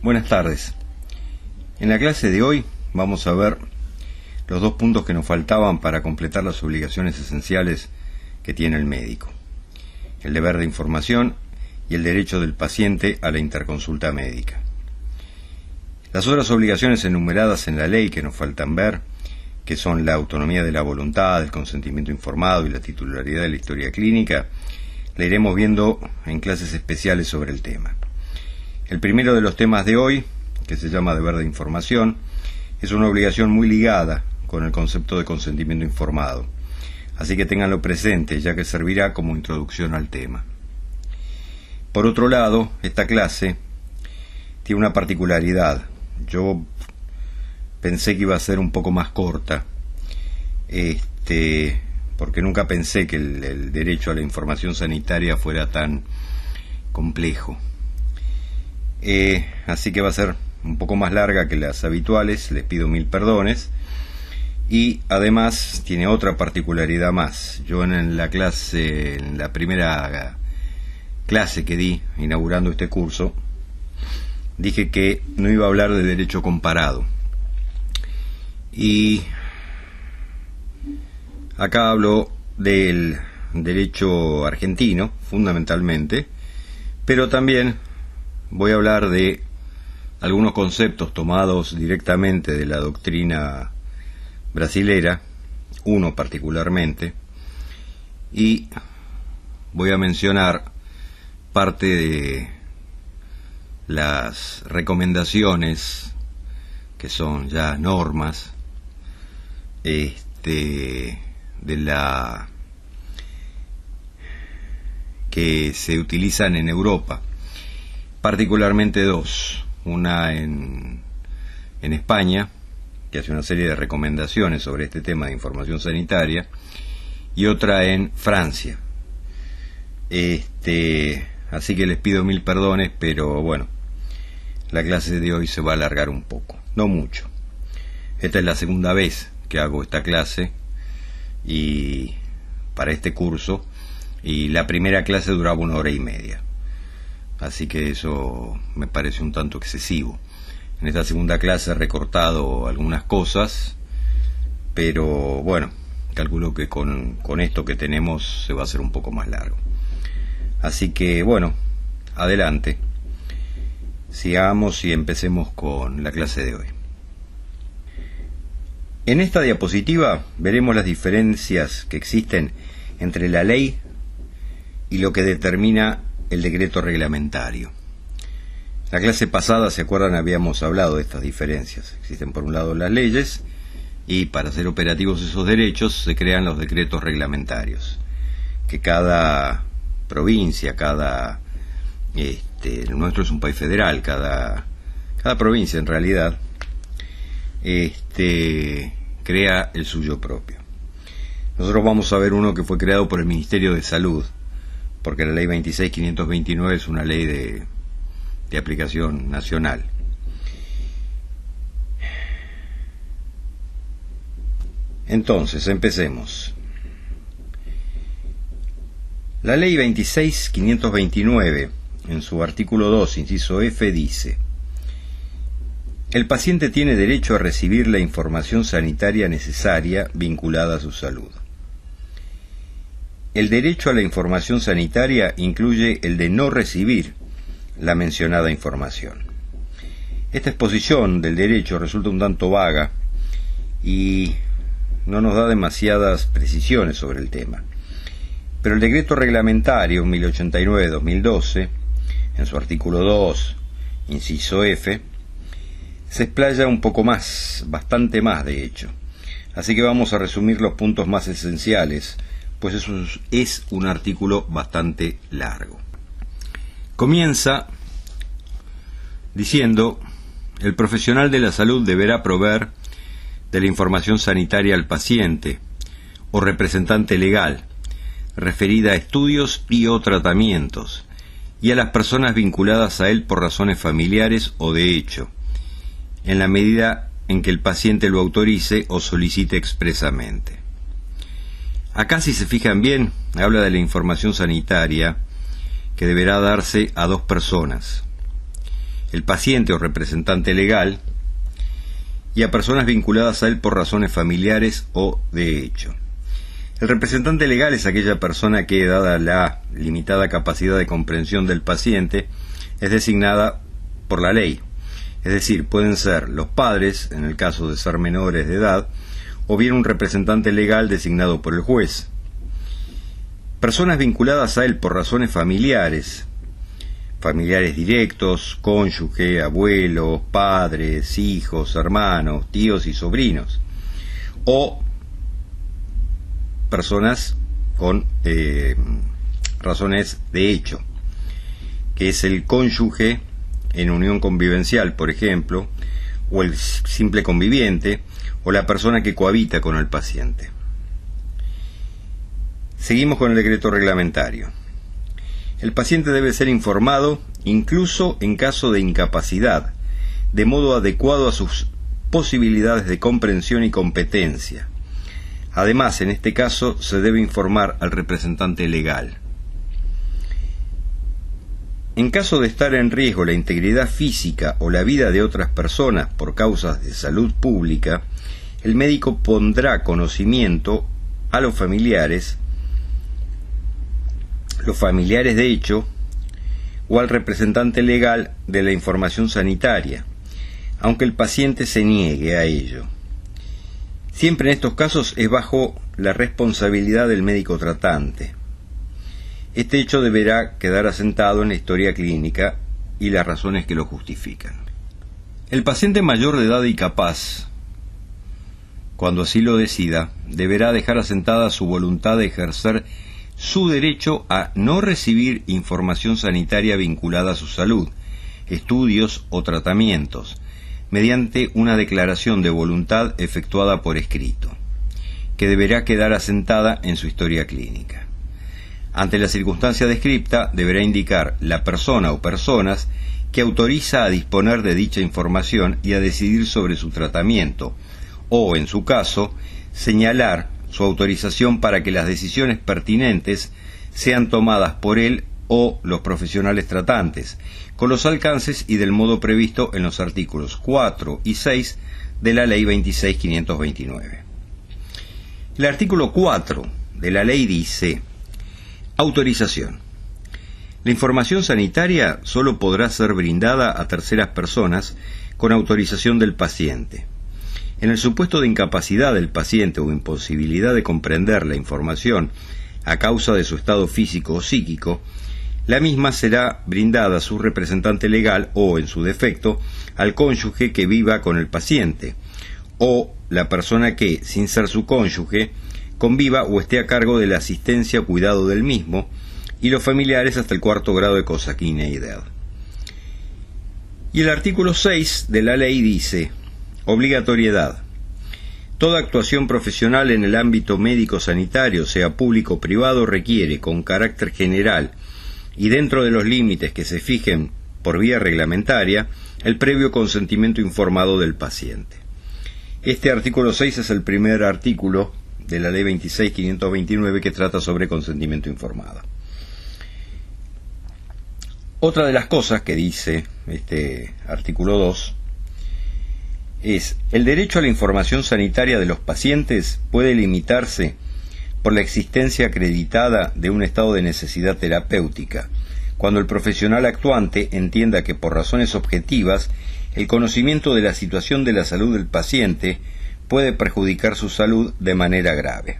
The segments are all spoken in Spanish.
Buenas tardes. En la clase de hoy vamos a ver los dos puntos que nos faltaban para completar las obligaciones esenciales que tiene el médico: el deber de información y el derecho del paciente a la interconsulta médica. Las otras obligaciones enumeradas en la ley que nos faltan ver, que son la autonomía de la voluntad, el consentimiento informado y la titularidad de la historia clínica, la iremos viendo en clases especiales sobre el tema. El primero de los temas de hoy, que se llama deber de información, es una obligación muy ligada con el concepto de consentimiento informado, así que ténganlo presente, ya que servirá como introducción al tema. Por otro lado, esta clase tiene una particularidad. Yo pensé que iba a ser un poco más corta, porque nunca pensé que el derecho a la información sanitaria fuera tan complejo. Así que va a ser un poco más larga que las habituales, les pido mil perdones. Y además tiene otra particularidad más. Yo en la primera clase que di inaugurando este curso, dije que no iba a hablar de derecho comparado. Y acá hablo del derecho argentino, fundamentalmente, pero también voy a hablar de algunos conceptos tomados directamente de la doctrina brasilera, uno particularmente, y voy a mencionar parte de las recomendaciones, que son ya normas, que se utilizan en Europa, particularmente dos: una en España, que hace una serie de recomendaciones sobre este tema de información sanitaria, y otra en Francia. Así que les pido mil perdones, pero bueno, la clase de hoy se va a alargar un poco, no mucho. Esta es la segunda vez que hago esta clase y para este curso, y la primera clase duraba 1 hora y media. Así que eso me parece un tanto excesivo. En esta segunda clase he recortado algunas cosas, pero bueno, calculo que con esto que tenemos se va a hacer un poco más largo. Así que bueno, adelante. Sigamos y empecemos con la clase de hoy. En esta diapositiva veremos las diferencias que existen entre la ley y lo que determina el decreto reglamentario. La clase pasada, ¿se acuerdan? Habíamos hablado de estas diferencias. Existen por un lado las leyes, y para hacer operativos esos derechos se crean los decretos reglamentarios, que cada provincia, el nuestro es un país federal, cada provincia en realidad crea el suyo propio. Nosotros vamos a ver uno que fue creado por el Ministerio de Salud, porque la ley 26.529 es una ley de aplicación nacional. Entonces, empecemos. La ley 26.529, en su artículo 2, inciso F, dice: el paciente tiene derecho a recibir la información sanitaria necesaria vinculada a su salud. El derecho a la información sanitaria incluye el de no recibir la mencionada información. Esta exposición del derecho resulta un tanto vaga y no nos da demasiadas precisiones sobre el tema. Pero el decreto reglamentario 1089-2012, en su artículo 2, inciso F, se explaya un poco más, bastante más de hecho. Así que vamos a resumir los puntos más esenciales, pues eso es un artículo bastante largo. Comienza diciendo: el profesional de la salud deberá proveer de la información sanitaria al paciente o representante legal referida a estudios y o tratamientos, y a las personas vinculadas a él por razones familiares o de hecho, en la medida en que el paciente lo autorice o solicite expresamente. Acá, si se fijan bien, habla de la información sanitaria que deberá darse a dos personas. el paciente o representante legal, y a personas vinculadas a él por razones familiares o de hecho. El representante legal es aquella persona que, dada la limitada capacidad de comprensión del paciente, es designada por la ley. Es decir, pueden ser los padres, en el caso de ser menores de edad, o bien un representante legal designado por el juez. Personas vinculadas a él por razones familiares, familiares directos, cónyuge, abuelos, padres, hijos, hermanos, tíos y sobrinos, o personas con razones de hecho, que es el cónyuge en unión convivencial, por ejemplo, o el simple conviviente, o la persona que cohabita con el paciente. Seguimos con el decreto reglamentario. El paciente debe ser informado incluso en caso de incapacidad, de modo adecuado a sus posibilidades de comprensión y competencia. Además, en este caso, se debe informar al representante legal. En caso de estar en riesgo la integridad física o la vida de otras personas por causas de salud pública, el médico pondrá conocimiento a los familiares de hecho, o al representante legal de la información sanitaria, aunque el paciente se niegue a ello. Siempre en estos casos es bajo la responsabilidad del médico tratante. Este hecho deberá quedar asentado en la historia clínica y las razones que lo justifican. El paciente mayor de edad y capaz, cuando así lo decida, deberá dejar asentada su voluntad de ejercer su derecho a no recibir información sanitaria vinculada a su salud, estudios o tratamientos, mediante una declaración de voluntad efectuada por escrito, que deberá quedar asentada en su historia clínica. Ante la circunstancia descripta, deberá indicar la persona o personas que autoriza a disponer de dicha información y a decidir sobre su tratamiento, o, en su caso, señalar su autorización para que las decisiones pertinentes sean tomadas por él o los profesionales tratantes, con los alcances y del modo previsto en los artículos 4 y 6 de la Ley 26.529. El artículo 4 de la ley dice: autorización. La información sanitaria solo podrá ser brindada a terceras personas con autorización del paciente. En el supuesto de incapacidad del paciente o imposibilidad de comprender la información a causa de su estado físico o psíquico, la misma será brindada a su representante legal o, en su defecto, al cónyuge que viva con el paciente, o la persona que, sin ser su cónyuge, conviva o esté a cargo de la asistencia o cuidado del mismo, y los familiares hasta el 4º grado de consanguineidad. Y el artículo 6 de la ley dice: obligatoriedad. Toda actuación profesional en el ámbito médico-sanitario, sea público o privado, requiere, con carácter general y dentro de los límites que se fijen por vía reglamentaria, el previo consentimiento informado del paciente. Este artículo 6 es el primer artículo de la Ley 26.529 que trata sobre consentimiento informado. Otra de las cosas que dice este artículo 2 es: el derecho a la información sanitaria de los pacientes puede limitarse por la existencia acreditada de un estado de necesidad terapéutica, cuando el profesional actuante entienda que por razones objetivas el conocimiento de la situación de la salud del paciente puede perjudicar su salud de manera grave.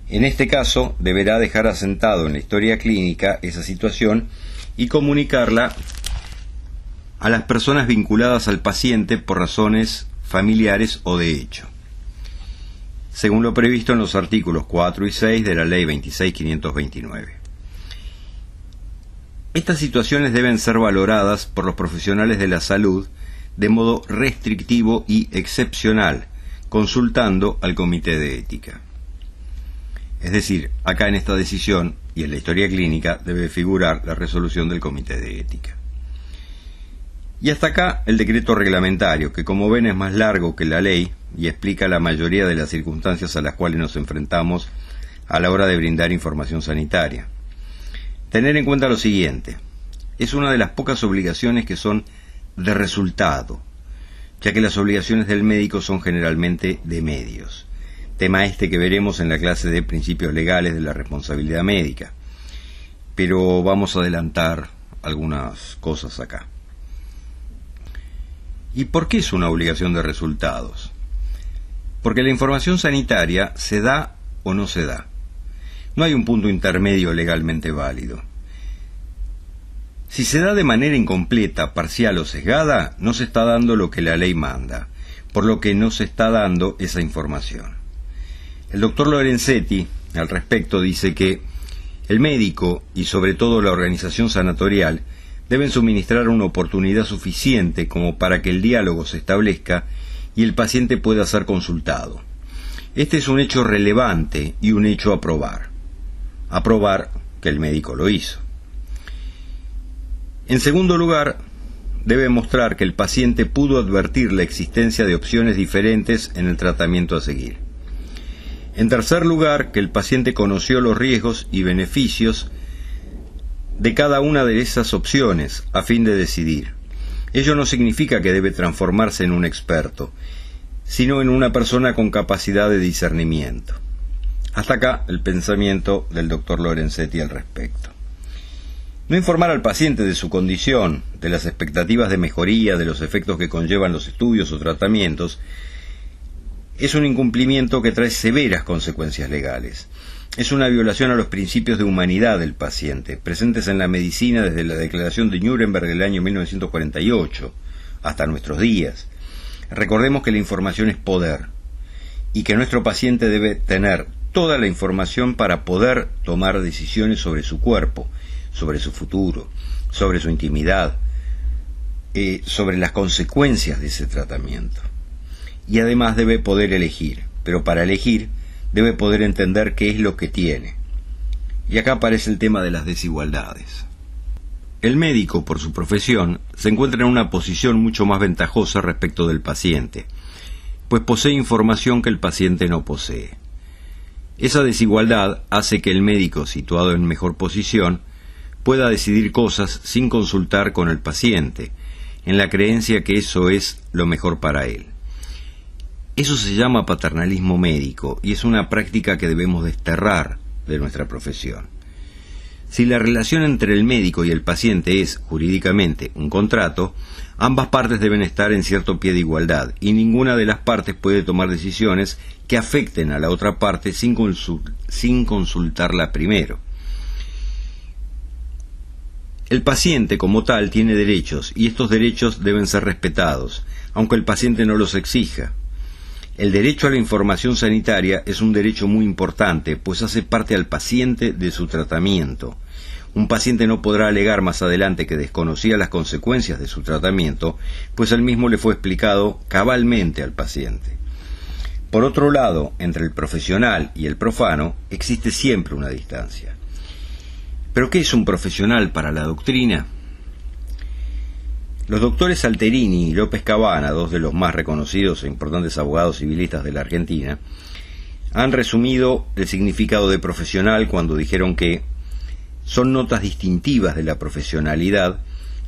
En este caso, deberá dejar asentado en la historia clínica esa situación y comunicarla a las personas vinculadas al paciente por razones familiares o de hecho, según lo previsto en los artículos 4 y 6 de la Ley 26.529. Estas situaciones deben ser valoradas por los profesionales de la salud de modo restrictivo y excepcional, consultando al Comité de Ética. Es decir, acá en esta decisión y en la historia clínica debe figurar la resolución del Comité de Ética. Y hasta acá el decreto reglamentario, que como ven es más largo que la ley y explica la mayoría de las circunstancias a las cuales nos enfrentamos a la hora de brindar información sanitaria. Tener en cuenta lo siguiente: es una de las pocas obligaciones que son de resultado, ya que las obligaciones del médico son generalmente de medios. Tema este que veremos en la clase de Principios Legales de la Responsabilidad Médica. Pero vamos a adelantar algunas cosas acá. ¿Y por qué es una obligación de resultados? Porque la información sanitaria se da o no se da. No hay un punto intermedio legalmente válido. Si se da de manera incompleta, parcial o sesgada, no se está dando lo que la ley manda, por lo que no se está dando esa información. El doctor Lorenzetti, al respecto, dice que el médico, y sobre todo la organización sanatorial, deben suministrar una oportunidad suficiente como para que el diálogo se establezca y el paciente pueda ser consultado. Este es un hecho relevante y un hecho a probar. A probar que el médico lo hizo. En segundo lugar, debe mostrar que el paciente pudo advertir la existencia de opciones diferentes en el tratamiento a seguir. En tercer lugar, que el paciente conoció los riesgos y beneficios de cada una de esas opciones a fin de decidir. Ello no significa que debe transformarse en un experto, sino en una persona con capacidad de discernimiento. Hasta acá el pensamiento del doctor Lorenzetti al respecto. No informar al paciente de su condición, de las expectativas de mejoría, de los efectos que conllevan los estudios o tratamientos, es un incumplimiento que trae severas consecuencias legales. Es una violación a los principios de humanidad del paciente, presentes en la medicina desde la Declaración de Nuremberg del año 1948 hasta nuestros días. Recordemos que la información es poder y que nuestro paciente debe tener toda la información para poder tomar decisiones sobre su cuerpo, sobre su futuro, sobre su intimidad, sobre las consecuencias de ese tratamiento. Y además debe poder elegir, pero para elegir debe poder entender qué es lo que tiene. Y acá aparece el tema de las desigualdades. El médico, por su profesión, se encuentra en una posición mucho más ventajosa respecto del paciente, pues posee información que el paciente no posee. Esa desigualdad hace que el médico, situado en mejor posición, pueda decidir cosas sin consultar con el paciente, en la creencia que eso es lo mejor para él. Eso se llama paternalismo médico y es una práctica que debemos desterrar de nuestra profesión. Si la relación entre el médico y el paciente es, jurídicamente, un contrato, ambas partes deben estar en cierto pie de igualdad y ninguna de las partes puede tomar decisiones que afecten a la otra parte sin consultarla primero. El paciente como tal tiene derechos y estos derechos deben ser respetados, aunque el paciente no los exija. El derecho a la información sanitaria es un derecho muy importante, pues hace parte al paciente de su tratamiento. Un paciente no podrá alegar más adelante que desconocía las consecuencias de su tratamiento, pues el mismo le fue explicado cabalmente al paciente. Por otro lado, entre el profesional y el profano existe siempre una distancia. ¿Pero qué es un profesional para la doctrina? Los doctores Alterini y López Cabana, dos de los más reconocidos e importantes abogados civilistas de la Argentina, han resumido el significado de profesional cuando dijeron que son notas distintivas de la profesionalidad,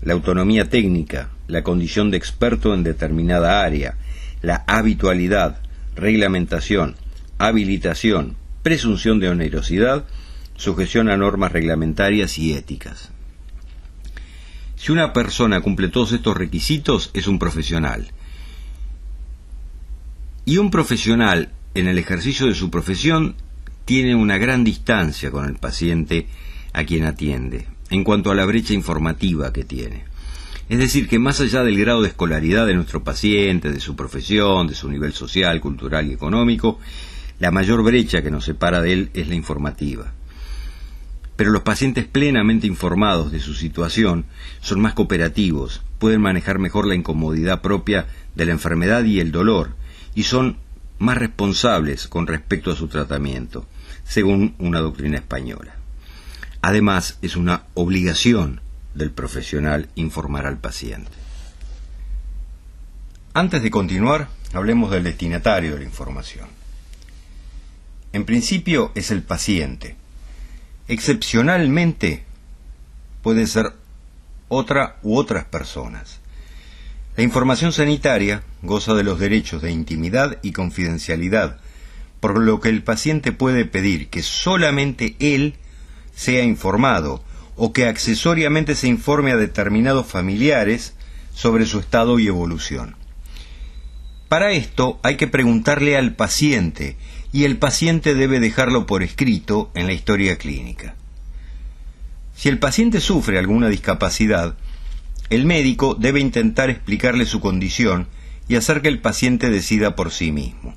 la autonomía técnica, la condición de experto en determinada área, la habitualidad, reglamentación, habilitación, presunción de onerosidad, sujeción a normas reglamentarias y éticas. Si una persona cumple todos estos requisitos, es un profesional. Y un profesional, en el ejercicio de su profesión, tiene una gran distancia con el paciente a quien atiende, en cuanto a la brecha informativa que tiene. Es decir, que más allá del grado de escolaridad de nuestro paciente, de su profesión, de su nivel social, cultural y económico, la mayor brecha que nos separa de él es la informativa. Pero los pacientes plenamente informados de su situación son más cooperativos, pueden manejar mejor la incomodidad propia de la enfermedad y el dolor, y son más responsables con respecto a su tratamiento, según una doctrina española. Además, es una obligación del profesional informar al paciente. Antes de continuar, hablemos del destinatario de la información. En principio es el paciente. Excepcionalmente puede ser otra u otras personas. La información sanitaria goza de los derechos de intimidad y confidencialidad, por lo que el paciente puede pedir que solamente él sea informado o que accesoriamente se informe a determinados familiares sobre su estado y evolución. Para esto hay que preguntarle al paciente y el paciente debe dejarlo por escrito en la historia clínica. Si el paciente sufre alguna discapacidad, el médico debe intentar explicarle su condición y hacer que el paciente decida por sí mismo.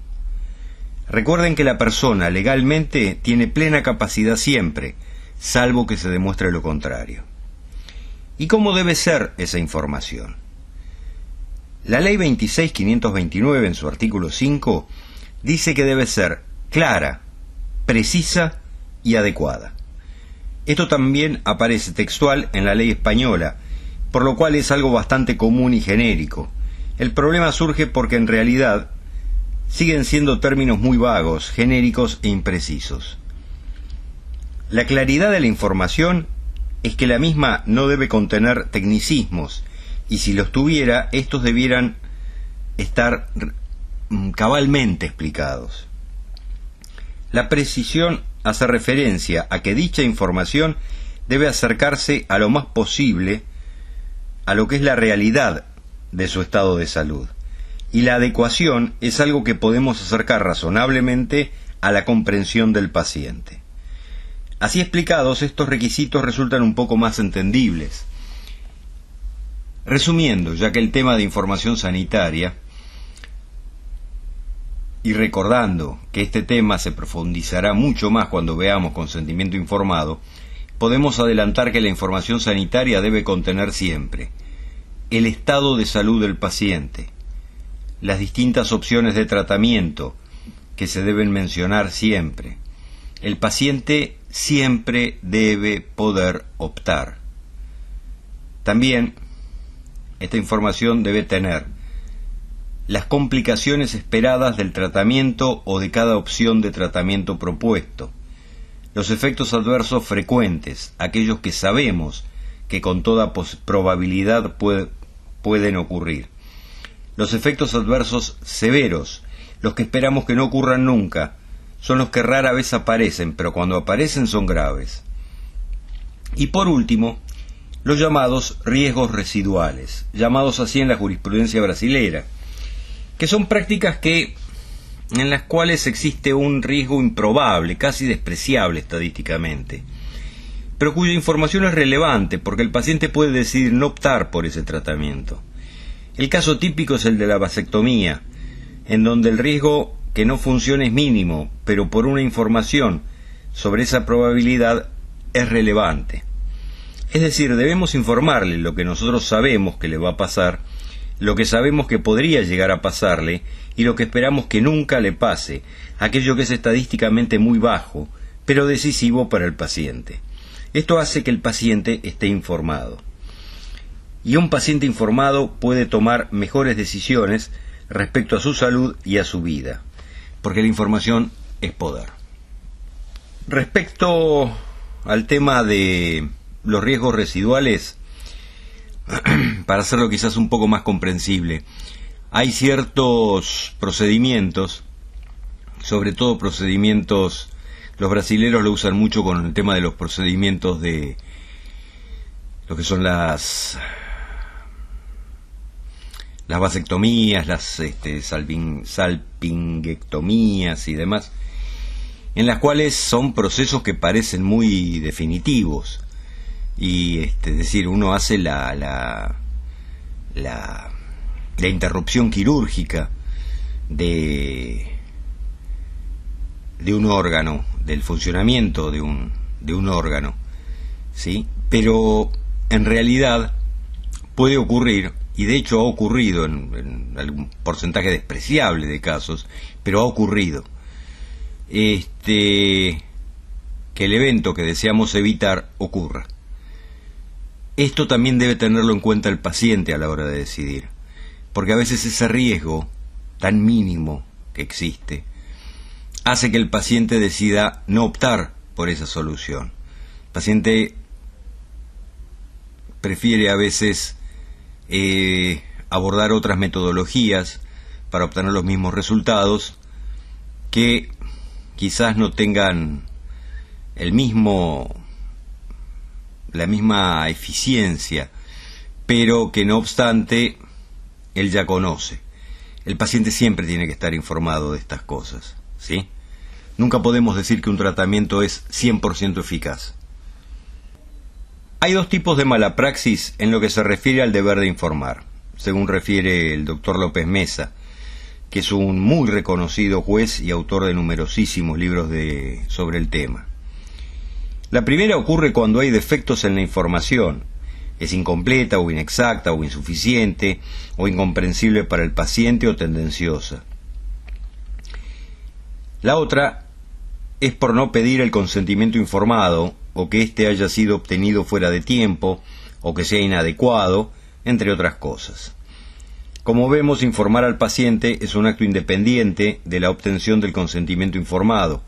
Recuerden que la persona legalmente tiene plena capacidad siempre, salvo que se demuestre lo contrario. ¿Y cómo debe ser esa información? La Ley 26.529, en su artículo 5, dice que debe ser clara, precisa y adecuada. Esto también aparece textual en la ley española, por lo cual es algo bastante común y genérico. El problema surge porque en realidad siguen siendo términos muy vagos, genéricos e imprecisos. La claridad de la información es que la misma no debe contener tecnicismos, y si los tuviera, estos debieran estar cabalmente explicados. La precisión hace referencia a que dicha información debe acercarse a lo más posible a lo que es la realidad de su estado de salud. Y la adecuación es algo que podemos acercar razonablemente a la comprensión del paciente. Así explicados, estos requisitos resultan un poco más entendibles. Resumiendo, ya que el tema de información sanitaria, y recordando que este tema se profundizará mucho más cuando veamos consentimiento informado, podemos adelantar que la información sanitaria debe contener siempre el estado de salud del paciente, las distintas opciones de tratamiento que se deben mencionar siempre. El paciente siempre debe poder optar. También esta información debe tener las complicaciones esperadas del tratamiento o de cada opción de tratamiento propuesto, los efectos adversos frecuentes, aquellos que sabemos que con toda probabilidad pueden ocurrir, los efectos adversos severos, los que esperamos que no ocurran nunca, son los que rara vez aparecen, pero cuando aparecen son graves. Y por último, los llamados riesgos residuales, llamados así en la jurisprudencia brasilera, que son prácticas en las cuales existe un riesgo improbable, casi despreciable estadísticamente, pero cuya información es relevante porque el paciente puede decidir no optar por ese tratamiento. El caso típico es el de la vasectomía, en donde el riesgo que no funcione es mínimo, pero por una información sobre esa probabilidad es relevante. Es decir, debemos informarle lo que nosotros sabemos que le va a pasar, lo que sabemos que podría llegar a pasarle y lo que esperamos que nunca le pase, aquello que es estadísticamente muy bajo, pero decisivo para el paciente. Esto hace que el paciente esté informado. Y un paciente informado puede tomar mejores decisiones respecto a su salud y a su vida, porque la información es poder. Respecto al tema de los riesgos residuales, para hacerlo quizás un poco más comprensible, hay ciertos procedimientos, sobre todo procedimientos, los brasileros lo usan mucho con el tema de los procedimientos de lo que son las vasectomías, las salpingectomías y demás, en las cuales son procesos que parecen muy definitivos. Y es decir, uno hace la interrupción quirúrgica de un órgano, del funcionamiento de un órgano, ¿sí? Pero en realidad puede ocurrir, y de hecho ha ocurrido en algún porcentaje despreciable de casos, pero ha ocurrido, que el evento que deseamos evitar ocurra. Esto también debe tenerlo en cuenta el paciente a la hora de decidir, porque a veces ese riesgo tan mínimo que existe hace que el paciente decida no optar por esa solución. El paciente prefiere a veces abordar otras metodologías para obtener los mismos resultados que quizás no tengan la misma eficiencia, pero que no obstante él ya conoce. El paciente siempre tiene que estar informado de estas cosas, ¿sí? Nunca podemos decir que un tratamiento es 100% eficaz. Hay dos tipos de mala praxis en lo que se refiere al deber de informar, según refiere el doctor López Mesa, que es un muy reconocido juez y autor de numerosísimos libros sobre el tema. La primera ocurre cuando hay defectos en la información. Es incompleta o inexacta o insuficiente o incomprensible para el paciente o tendenciosa. La otra es por no pedir el consentimiento informado o que éste haya sido obtenido fuera de tiempo o que sea inadecuado, entre otras cosas. Como vemos, informar al paciente es un acto independiente de la obtención del consentimiento informado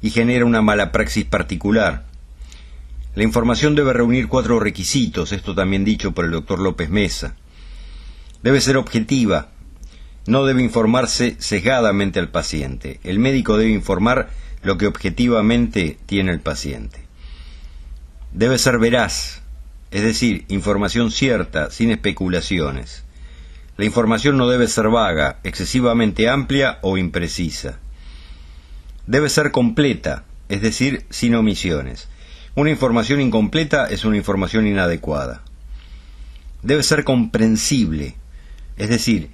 y genera una mala praxis particular. La información debe reunir 4 requisitos, esto también dicho por el doctor López Mesa. Debe ser objetiva, no debe informarse sesgadamente al paciente. El médico debe informar lo que objetivamente tiene el paciente. Debe ser veraz, es decir, información cierta, sin especulaciones. La información no debe ser vaga, excesivamente amplia o imprecisa. Debe ser completa, es decir, sin omisiones. Una información incompleta es una información inadecuada. Debe ser comprensible, es decir,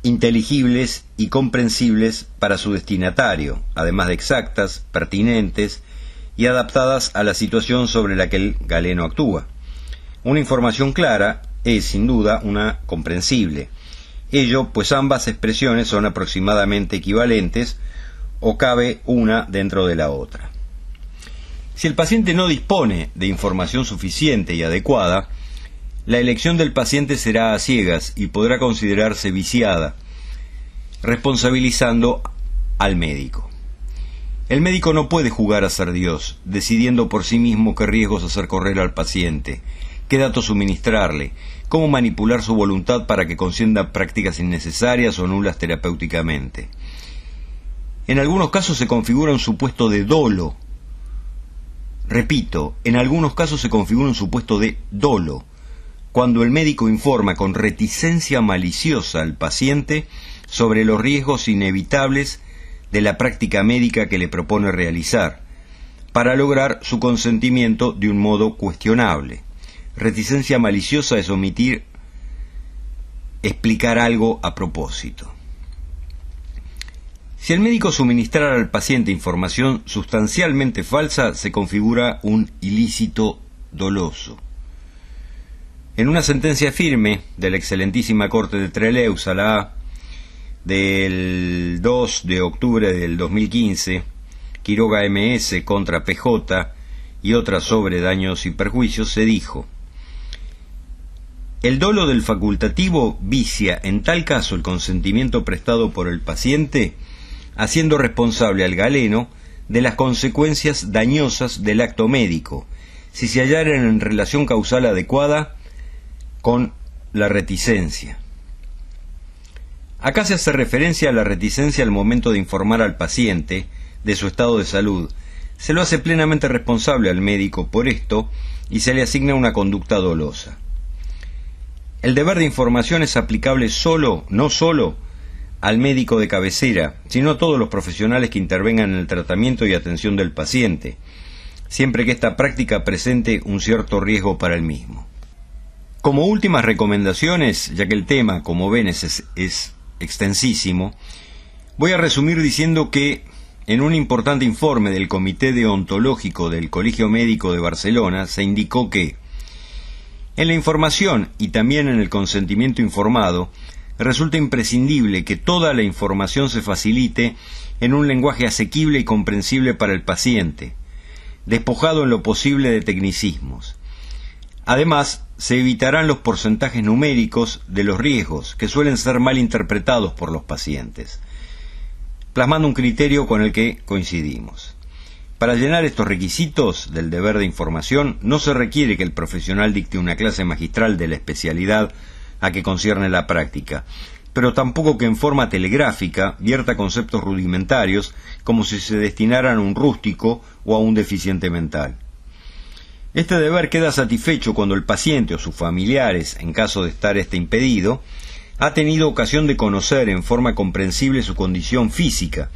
inteligibles y comprensibles para su destinatario, además de exactas, pertinentes y adaptadas a la situación sobre la que el galeno actúa. Una información clara es, sin duda, una comprensible. Ello, pues ambas expresiones son aproximadamente equivalentes o cabe una dentro de la otra. Si el paciente no dispone de información suficiente y adecuada, la elección del paciente será a ciegas y podrá considerarse viciada, responsabilizando al médico. El médico no puede jugar a ser Dios, decidiendo por sí mismo qué riesgos hacer correr al paciente, qué datos suministrarle, cómo manipular su voluntad para que consienta prácticas innecesarias o nulas terapéuticamente. En algunos casos se configura un supuesto de dolo. Repito, en algunos casos se configura un supuesto de dolo, cuando el médico informa con reticencia maliciosa al paciente sobre los riesgos inevitables de la práctica médica que le propone realizar, para lograr su consentimiento de un modo cuestionable. Reticencia maliciosa es omitir explicar algo a propósito. Si el médico suministrara al paciente información sustancialmente falsa, se configura un ilícito doloso. En una sentencia firme de la excelentísima Corte de Trelew, Sala A, del 2 de octubre del 2015, Quiroga MS contra PJ y otras sobre daños y perjuicios, se dijo: el dolo del facultativo vicia en tal caso el consentimiento prestado por el paciente, haciendo responsable al galeno de las consecuencias dañosas del acto médico, si se hallaran en relación causal adecuada con la reticencia. Acá se hace referencia a la reticencia al momento de informar al paciente de su estado de salud. Se lo hace plenamente responsable al médico por esto y se le asigna una conducta dolosa. El deber de información es aplicable no solo al médico de cabecera, sino a todos los profesionales que intervengan en el tratamiento y atención del paciente, siempre que esta práctica presente un cierto riesgo para el mismo. Como últimas recomendaciones, ya que el tema, como ven, es extensísimo, voy a resumir diciendo que en un importante informe del Comité Deontológico del Colegio Médico de Barcelona se indicó que en la información y también en el consentimiento informado resulta imprescindible que toda la información se facilite en un lenguaje asequible y comprensible para el paciente, despojado en lo posible de tecnicismos. Además, se evitarán los porcentajes numéricos de los riesgos, que suelen ser mal interpretados por los pacientes, plasmando un criterio con el que coincidimos. Para llenar estos requisitos del deber de información, no se requiere que el profesional dicte una clase magistral de la especialidad a que concierne la práctica, pero tampoco que en forma telegráfica vierta conceptos rudimentarios como si se destinaran a un rústico o a un deficiente mental. Este deber queda satisfecho cuando el paciente o sus familiares, en caso de estar impedido, ha tenido ocasión de conocer en forma comprensible su condición física,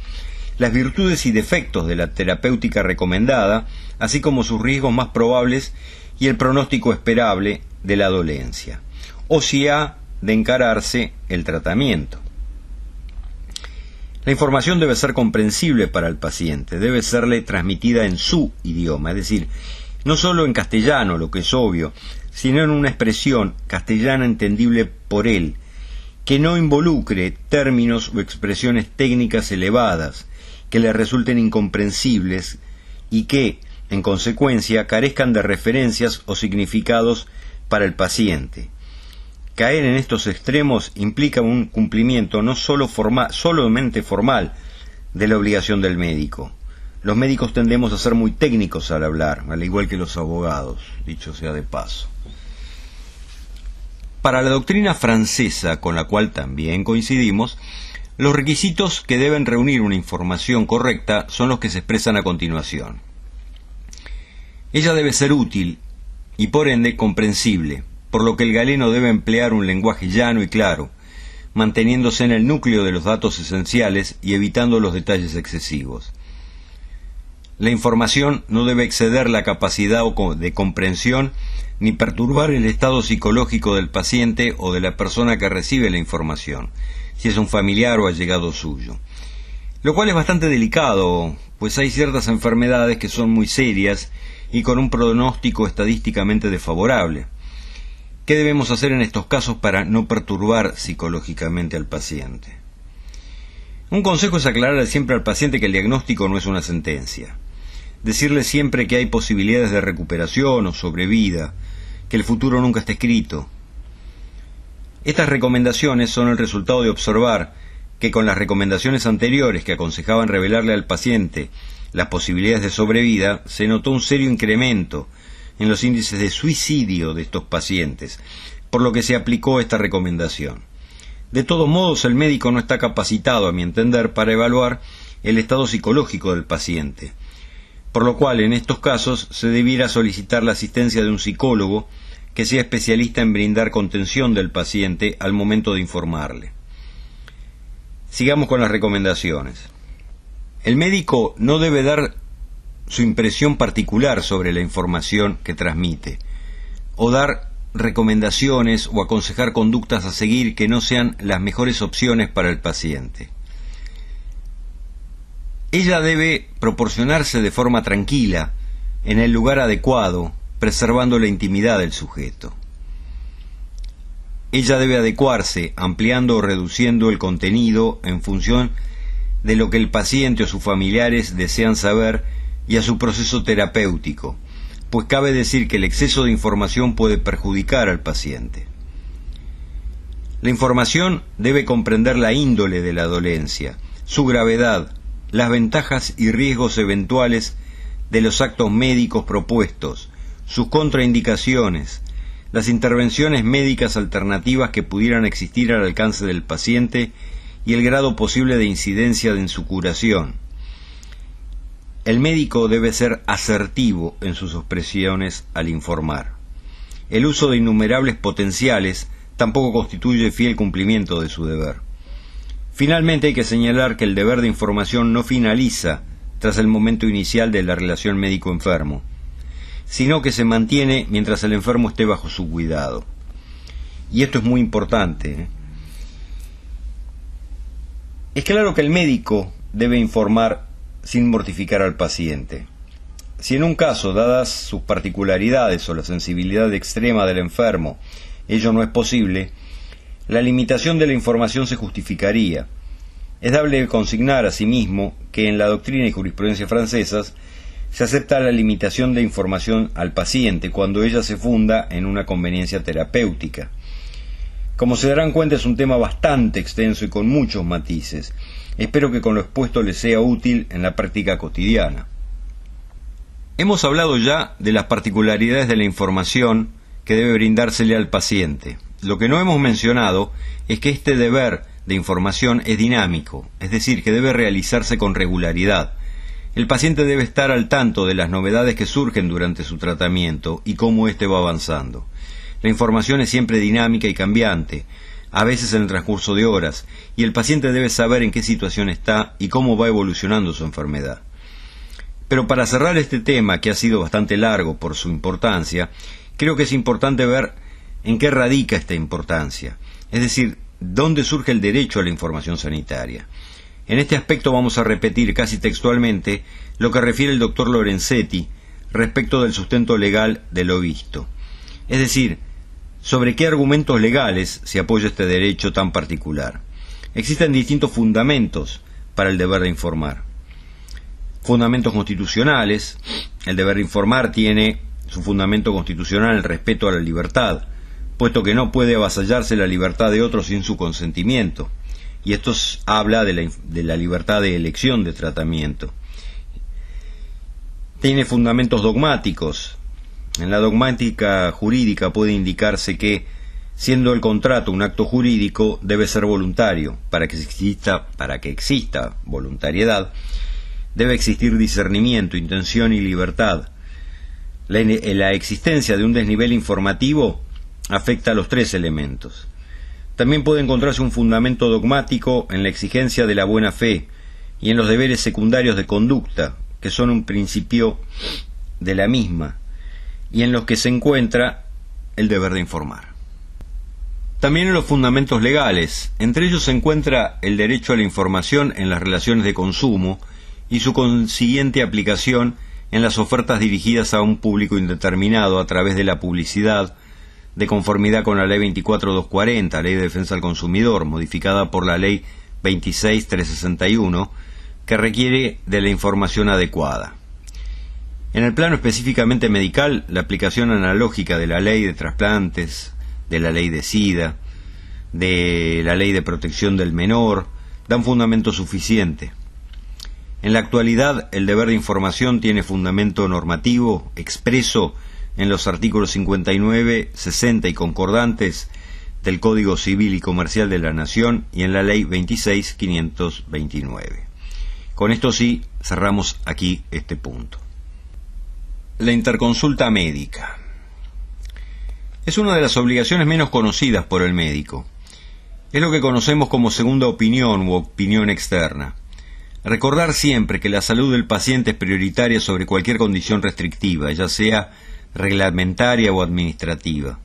las virtudes y defectos de la terapéutica recomendada, así como sus riesgos más probables y el pronóstico esperable de la dolencia, o si ha de encararse el tratamiento. La información debe ser comprensible para el paciente, debe serle transmitida en su idioma, es decir, no solo en castellano, lo que es obvio, sino en una expresión castellana entendible por él, que no involucre términos o expresiones técnicas elevadas, que le resulten incomprensibles y que, en consecuencia, carezcan de referencias o significados para el paciente. Caer en estos extremos implica un cumplimiento no solamente formal de la obligación del médico. Los médicos tendemos a ser muy técnicos al hablar, al igual que los abogados, dicho sea de paso. Para la doctrina francesa, con la cual también coincidimos, los requisitos que deben reunir una información correcta son los que se expresan a continuación. Ella debe ser útil y por ende comprensible, por lo que el galeno debe emplear un lenguaje llano y claro, manteniéndose en el núcleo de los datos esenciales y evitando los detalles excesivos. La información no debe exceder la capacidad de comprensión ni perturbar el estado psicológico del paciente o de la persona que recibe la información, si es un familiar o allegado suyo. Lo cual es bastante delicado, pues hay ciertas enfermedades que son muy serias y con un pronóstico estadísticamente desfavorable. ¿Qué debemos hacer en estos casos para no perturbar psicológicamente al paciente? Un consejo es aclarar siempre al paciente que el diagnóstico no es una sentencia. Decirle siempre que hay posibilidades de recuperación o sobrevida, que el futuro nunca está escrito. Estas recomendaciones son el resultado de observar que con las recomendaciones anteriores que aconsejaban revelarle al paciente las posibilidades de sobrevida, se notó un serio incremento en los índices de suicidio de estos pacientes, por lo que se aplicó esta recomendación. De todos modos, el médico no está capacitado, a mi entender, para evaluar el estado psicológico del paciente, por lo cual en estos casos se debiera solicitar la asistencia de un psicólogo que sea especialista en brindar contención del paciente al momento de informarle. Sigamos con las recomendaciones. El médico no debe dar su impresión particular sobre la información que transmite, o dar recomendaciones o aconsejar conductas a seguir que no sean las mejores opciones para el paciente. Ella debe proporcionarse de forma tranquila, en el lugar adecuado, preservando la intimidad del sujeto. Ella debe adecuarse, ampliando o reduciendo el contenido en función de lo que el paciente o sus familiares desean saber y a su proceso terapéutico, pues cabe decir que el exceso de información puede perjudicar al paciente. La información debe comprender la índole de la dolencia, su gravedad, las ventajas y riesgos eventuales de los actos médicos propuestos, sus contraindicaciones, las intervenciones médicas alternativas que pudieran existir al alcance del paciente y el grado posible de incidencia en su curación. El médico debe ser asertivo en sus expresiones al informar. El uso de innumerables potenciales tampoco constituye fiel cumplimiento de su deber. Finalmente hay que señalar que el deber de información no finaliza tras el momento inicial de la relación médico-enfermo, sino que se mantiene mientras el enfermo esté bajo su cuidado. Y esto es muy importante. Es claro que el médico debe informar sin mortificar al paciente. Si en un caso, dadas sus particularidades o la sensibilidad extrema del enfermo, ello no es posible, la limitación de la información se justificaría. Es dable consignar asimismo que en la doctrina y jurisprudencia francesas se acepta la limitación de información al paciente cuando ella se funda en una conveniencia terapéutica. Como se darán cuenta, es un tema bastante extenso y con muchos matices. Espero que con lo expuesto les sea útil en la práctica cotidiana. Hemos hablado ya de las particularidades de la información que debe brindársele al paciente, Lo que no hemos mencionado es que este deber de información es dinámico, es decir, que debe realizarse con regularidad. El paciente debe estar al tanto de las novedades que surgen durante su tratamiento y cómo éste va avanzando. La información es siempre dinámica y cambiante, a veces en el transcurso de horas, y el paciente debe saber en qué situación está y cómo va evolucionando su enfermedad. Pero para cerrar este tema, que ha sido bastante largo por su importancia, creo que es importante ver en qué radica esta importancia, es decir, dónde surge el derecho a la información sanitaria. En este aspecto vamos a repetir casi textualmente lo que refiere el doctor Lorenzetti respecto del sustento legal de lo visto. Es decir, sobre qué argumentos legales se apoya este derecho tan particular. Existen distintos fundamentos para el deber de informar. Fundamentos constitucionales. El deber de informar tiene su fundamento constitucional en el respeto a la libertad, puesto que no puede avasallarse la libertad de otros sin su consentimiento. Y esto habla de la libertad de elección de tratamiento. Tiene fundamentos dogmáticos. En la dogmática jurídica puede indicarse que, siendo el contrato un acto jurídico, debe ser voluntario. Para que exista voluntariedad, debe existir discernimiento, intención y libertad. La existencia de un desnivel informativo afecta a los tres elementos. También puede encontrarse un fundamento dogmático en la exigencia de la buena fe y en los deberes secundarios de conducta, que son un principio de la misma, y en los que se encuentra el deber de informar. También en los fundamentos legales, entre ellos se encuentra el derecho a la información en las relaciones de consumo y su consiguiente aplicación en las ofertas dirigidas a un público indeterminado a través de la publicidad, de conformidad con la Ley 24.240, Ley de Defensa del Consumidor, modificada por la Ley 26.361, que requiere de la información adecuada. En el plano específicamente medical, la aplicación analógica de la Ley de Trasplantes, de la Ley de SIDA, de la Ley de Protección del Menor, dan fundamento suficiente. En la actualidad, el deber de información tiene fundamento normativo expreso en los artículos 59, 60 y concordantes del Código Civil y Comercial de la Nación y en la Ley 26.529. Con esto sí, cerramos aquí este punto. La interconsulta médica. Es una de las obligaciones menos conocidas por el médico. Es lo que conocemos como segunda opinión u opinión externa. Recordar siempre que la salud del paciente es prioritaria sobre cualquier condición restrictiva, ya sea reglamentaria o administrativa.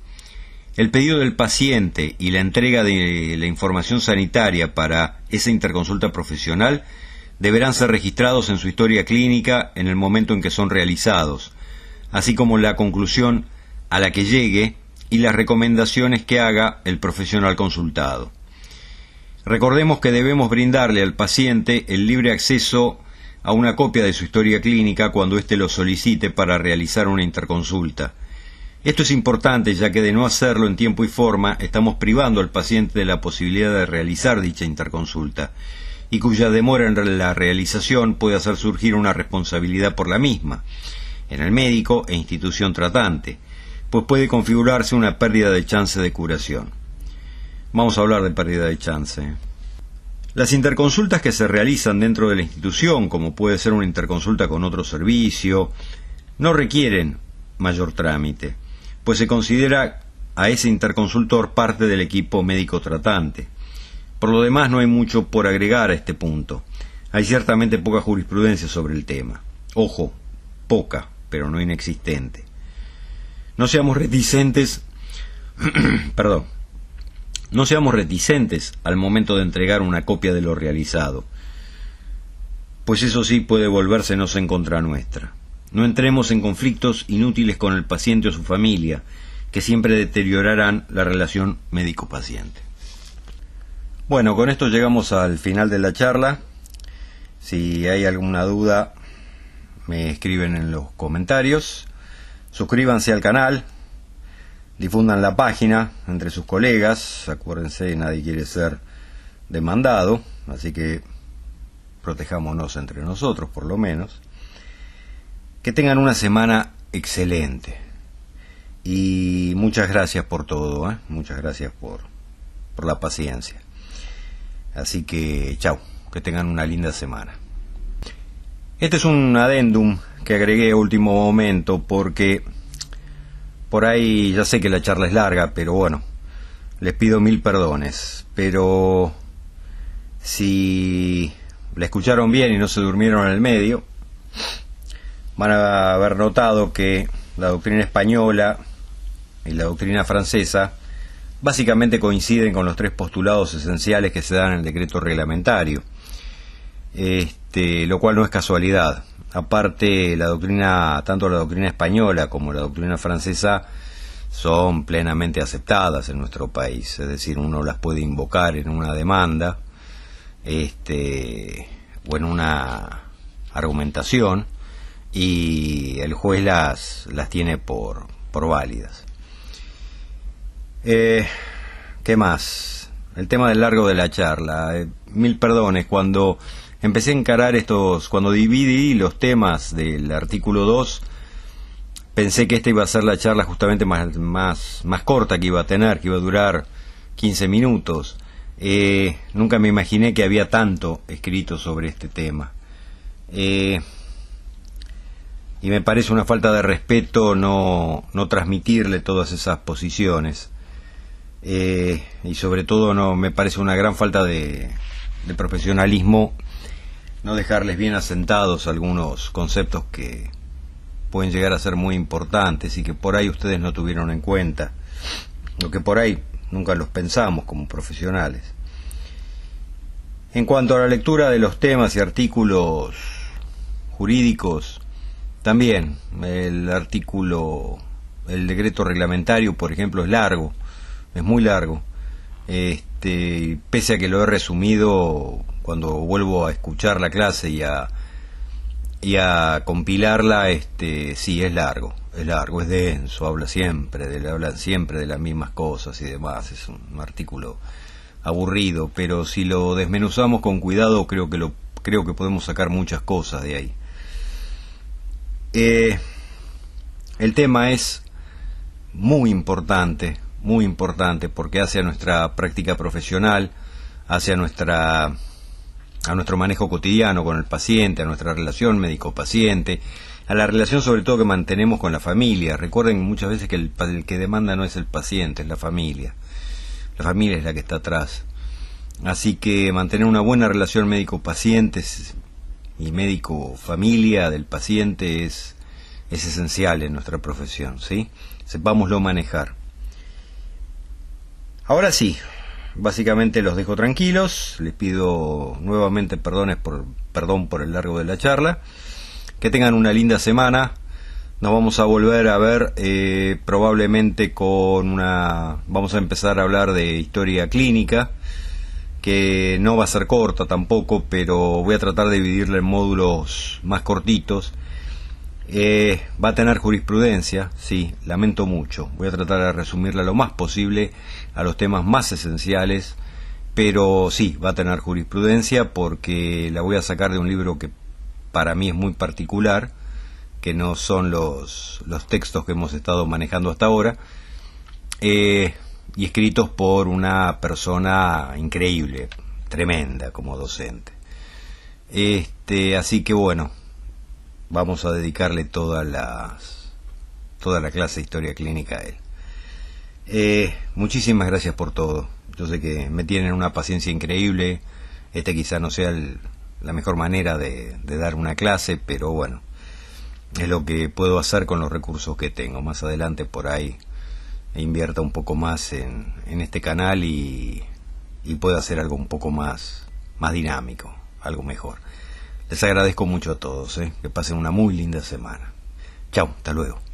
El pedido del paciente y la entrega de la información sanitaria para esa interconsulta profesional deberán ser registrados en su historia clínica en el momento en que son realizados, así como la conclusión a la que llegue y las recomendaciones que haga el profesional consultado. Recordemos que debemos brindarle al paciente el libre acceso a una copia de su historia clínica cuando éste lo solicite para realizar una interconsulta. Esto es importante, ya que de no hacerlo en tiempo y forma estamos privando al paciente de la posibilidad de realizar dicha interconsulta, y cuya demora en la realización puede hacer surgir una responsabilidad por la misma, en el médico e institución tratante, pues puede configurarse una pérdida de chance de curación. Vamos a hablar de pérdida de chance. Las interconsultas que se realizan dentro de la institución, como puede ser una interconsulta con otro servicio, no requieren mayor trámite, pues se considera a ese interconsultor parte del equipo médico tratante. Por lo demás, no hay mucho por agregar a este punto. Hay ciertamente poca jurisprudencia sobre el tema. Ojo, poca, pero no inexistente. No seamos reticentes, No seamos reticentes al momento de entregar una copia de lo realizado, pues eso sí puede volvérsenos en contra nuestra. No entremos en conflictos inútiles con el paciente o su familia, que siempre deteriorarán la relación médico-paciente. Bueno, con esto llegamos al final de la charla. Si hay alguna duda, me escriben en los comentarios. Suscríbanse al canal. Difundan la página entre sus colegas. Acuérdense, nadie quiere ser demandado, así que protejámonos entre nosotros, por lo menos. Que tengan una semana excelente. y muchas gracias por todo, muchas gracias por la paciencia. Así que chau, que tengan una linda semana. Este es un adendum que agregué a último momento porque por ahí ya sé que la charla es larga, pero bueno, les pido mil perdones, pero si la escucharon bien y no se durmieron en el medio, van a haber notado que la doctrina española y la doctrina francesa básicamente coinciden con los tres postulados esenciales que se dan en el decreto reglamentario, lo cual no es casualidad. Aparte, tanto la doctrina española como la doctrina francesa son plenamente aceptadas en nuestro país, es decir, uno las puede invocar en una demanda o en una argumentación y el juez las tiene por válidas. ¿Qué más? El tema del largo de la charla. Mil perdones, cuando empecé a encarar cuando dividí los temas del artículo 2, pensé que esta iba a ser la charla justamente más corta que iba a tener, que iba a durar 15 minutos. Nunca me imaginé que había tanto escrito sobre este tema. Y me parece una falta de respeto no transmitirle todas esas posiciones. Y sobre todo me parece una gran falta de profesionalismo no dejarles bien asentados algunos conceptos que pueden llegar a ser muy importantes y que por ahí ustedes no tuvieron en cuenta, o que por ahí nunca los pensamos como profesionales. En cuanto a la lectura de los temas y artículos jurídicos, también el decreto reglamentario, por ejemplo, es largo, es muy largo, pese a que lo he resumido cuando vuelvo a escuchar la clase y a compilarla, sí, es largo, es denso, hablan siempre de las mismas cosas y demás, es un artículo aburrido, pero si lo desmenuzamos con cuidado creo que podemos sacar muchas cosas de ahí. El tema es muy importante porque hace a nuestra práctica profesional, hace a nuestro manejo cotidiano con el paciente, a nuestra relación médico-paciente, a la relación sobre todo que mantenemos con la familia. Recuerden muchas veces que el que demanda no es el paciente, es la familia. La familia es la que está atrás. Así que mantener una buena relación médico-paciente y médico-familia del paciente es esencial en nuestra profesión, ¿sí? Sepámoslo manejar. Ahora sí, básicamente los dejo tranquilos, les pido nuevamente perdón por el largo de la charla, que tengan una linda semana. Nos vamos a volver a ver probablemente vamos a empezar a hablar de historia clínica, que no va a ser corta tampoco, pero voy a tratar de dividirla en módulos más cortitos. Va a tener jurisprudencia, sí, lamento mucho, voy a tratar de resumirla lo más posible a los temas más esenciales, pero sí, va a tener jurisprudencia porque la voy a sacar de un libro que para mí es muy particular, que no son los textos que hemos estado manejando hasta ahora, y escritos por una persona increíble, tremenda como docente. Así que bueno, vamos a dedicarle toda la clase de historia clínica a él. Muchísimas gracias por todo. Yo sé que me tienen una paciencia increíble. Quizá no sea la mejor manera de dar una clase, pero bueno, es lo que puedo hacer con los recursos que tengo. Más adelante por ahí invierta un poco más en este canal y pueda hacer algo un poco más dinámico, algo mejor. Les agradezco mucho a todos, que pasen una muy linda semana. Chao, hasta luego.